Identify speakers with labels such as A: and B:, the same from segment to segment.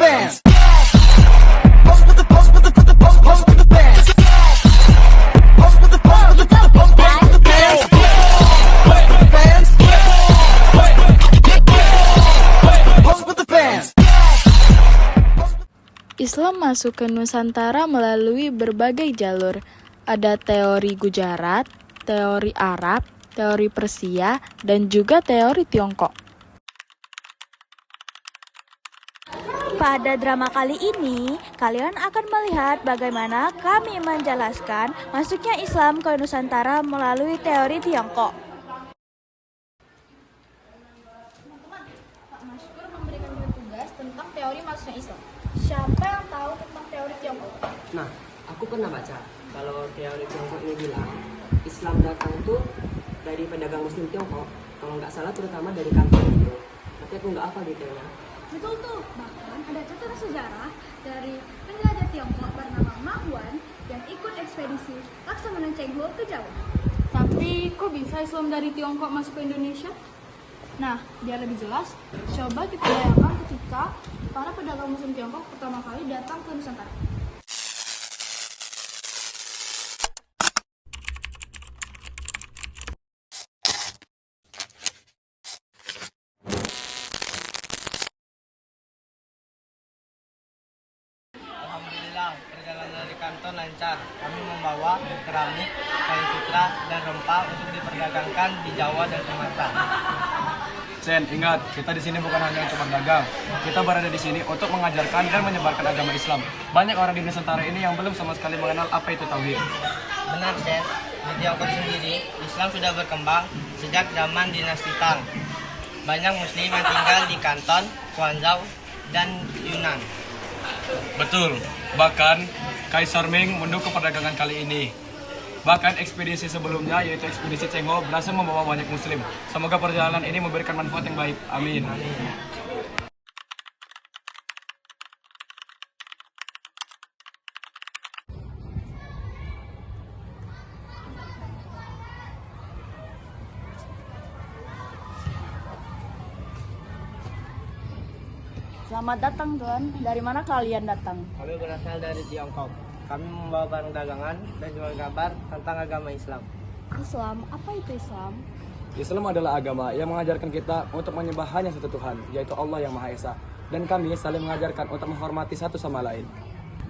A: fans.
B: Islam masuk ke Nusantara melalui berbagai jalur. Ada teori Gujarat, teori Arab, teori Persia, dan juga teori Tiongkok.
C: Pada drama kali ini, kalian akan melihat bagaimana kami menjelaskan masuknya Islam ke Nusantara melalui teori Tiongkok.
D: Teman-teman, Pak Maskur memberikan kita tugas tentang teori masuknya Islam. Siapa yang tahu tentang teori Tiongkok?
E: Nah, aku pernah baca kalau teori Tiongkok ini bilang Islam datang tuh dari pedagang Muslim Tiongkok, kalau nggak salah terutama dari Kanton gitu. Tapi aku nggak hafal detailnya.
D: Betul tuh, bahkan ada catatan sejarah dari penjelajah Tiongkok bernama Ma Huan yang ikut ekspedisi Laksamana Cheng Ho ke Jawa. Tapi kok bisa Islam dari Tiongkok masuk ke Indonesia? Nah, biar lebih jelas, coba kita bayangkan ketika para pedagang Muslim Tiongkok pertama kali datang ke Nusantara.
F: Alhamdulillah, perjalanan dari Kanton lancar. Kami membawa keramik, kayu sutra, dan rempah untuk diperdagangkan di Jawa dan Sumatera.
G: Sen, ingat, kita di sini bukan hanya untuk berdagang. Kita berada di sini untuk mengajarkan dan menyebarkan agama Islam. Banyak orang di Nusantara ini yang belum sama sekali mengenal apa itu tauhid.
F: Benar, Sen. Di Tiongkok sendiri, Islam sudah berkembang sejak zaman dinasti Tang. Banyak Muslim yang tinggal di Kanton, Guangzhou, dan Yunnan.
G: Betul, bahkan Kaisar Ming mendukung perdagangan kali ini. Bahkan ekspedisi sebelumnya, yaitu ekspedisi Cheng Ho, berhasil membawa banyak Muslim. Semoga perjalanan ini memberikan manfaat yang baik. Amin.
C: Selamat datang, Tuan. Dari mana kalian datang?
F: Kami berasal dari Tiongkok. Kami membawa barang dagangan dan jual kabar tentang agama Islam.
C: Islam? Apa itu Islam?
G: Islam adalah agama yang mengajarkan kita untuk menyembah hanya satu Tuhan, yaitu Allah yang Maha Esa. Dan kami saling mengajarkan untuk menghormati satu sama lain.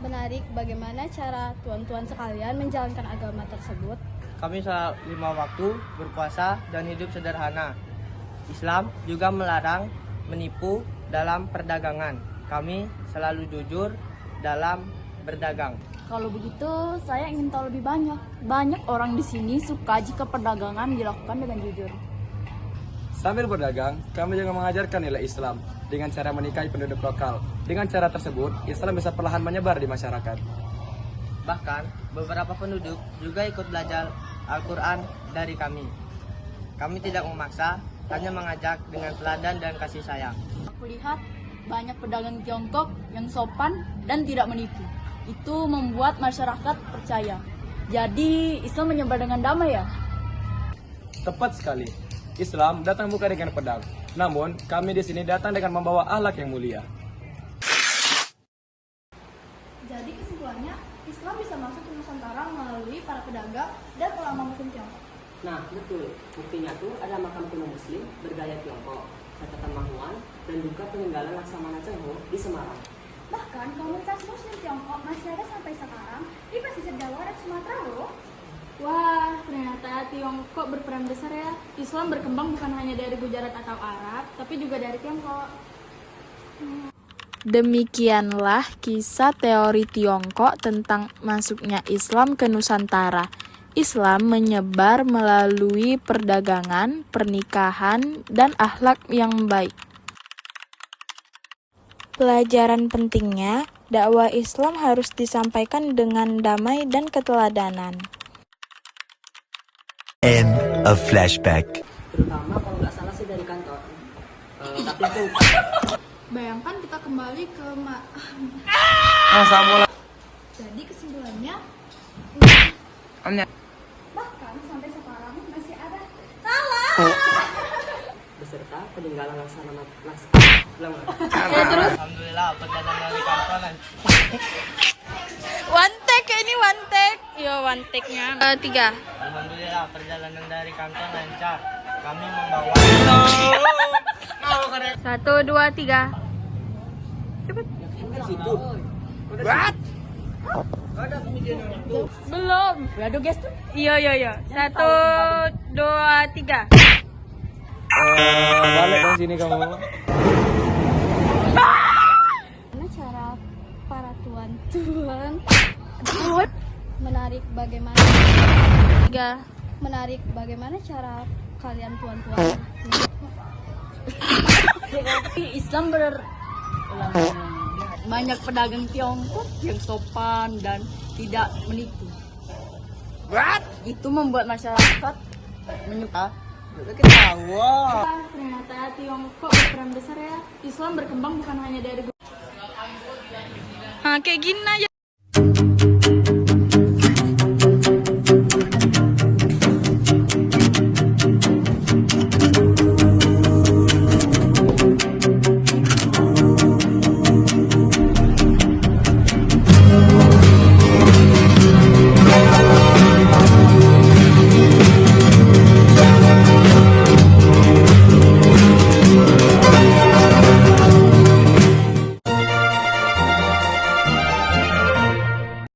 C: Menarik, bagaimana cara tuan-tuan sekalian menjalankan agama tersebut?
F: Kami sholat 5 waktu, berpuasa, dan hidup sederhana. Islam juga melarang menipu dalam perdagangan. Kami selalu jujur dalam berdagang.
C: Kalau begitu, saya ingin tahu lebih banyak. Banyak orang di sini suka jika perdagangan dilakukan dengan jujur.
G: Sambil berdagang, kami juga mengajarkan nilai Islam dengan cara menikahi penduduk lokal. Dengan cara tersebut, Islam bisa perlahan menyebar di masyarakat.
F: Bahkan, beberapa penduduk juga ikut belajar Al-Quran dari kami. Kami tidak memaksa, hanya mengajak dengan teladan dan kasih sayang.
C: Aku lihat banyak pedagang Tiongkok yang sopan dan tidak menipu. Itu membuat masyarakat percaya. Jadi Islam menyebar dengan damai ya?
G: Tepat sekali. Islam datang bukan dengan pedang. Namun, kami di sini datang dengan membawa akhlak yang mulia.
D: Jadi kesimpulannya, Islam bisa masuk ke Nusantara melalui para pedagang dan ulama Muslim Tiongkok.
E: Nah, betul. Buktinya tuh ada makam kuno Muslim bergaya Tiongkok, catatan Ma Huan, dan juga peninggalan Laksamana Cheng Ho di Semarang.
D: Bahkan komunitas Muslim Tiongkok masih ada sampai sekarang di pesisir Jawa dan Sumatera loh. Wah, ternyata Tiongkok berperan besar ya. Islam berkembang bukan hanya dari Gujarat atau Arab, tapi juga dari Tiongkok.
B: Demikianlah kisah teori Tiongkok tentang masuknya Islam ke Nusantara. Islam menyebar melalui perdagangan, pernikahan, dan akhlak yang baik. Pelajaran pentingnya, dakwah Islam harus disampaikan dengan damai dan keteladanan.
A: End of flashback.
E: Terutama kalau nggak salah sih dari kantor. Tapi aku
D: Bayangkan kita kembali ke Jadi kesimpulannya, bahkan sampai sekarang masih ada salah.
E: beserta peninggalan laksana
F: Alhamdulillah perjalanan dari kantor
B: One take ini one take. Yo one take-nya. 3.
F: Alhamdulillah perjalanan dari kantor lancar. Kami membawa
B: 1, 2, 3. Belum.
C: Aduh guys tuh.
B: Iya. 1, 2, 3.
G: Balik dong sini kamu.
D: Gimana cara para tuan-tuan menarik bagaimana cara kalian tuan-tuan
C: Islam banyak pedagang Tiongkok yang sopan dan tidak menipu. Itu membuat masyarakat menyuka.
B: Ternyata Tiongkok berperan besar ya. Islam berkembang bukan hanya dari kayak gini aja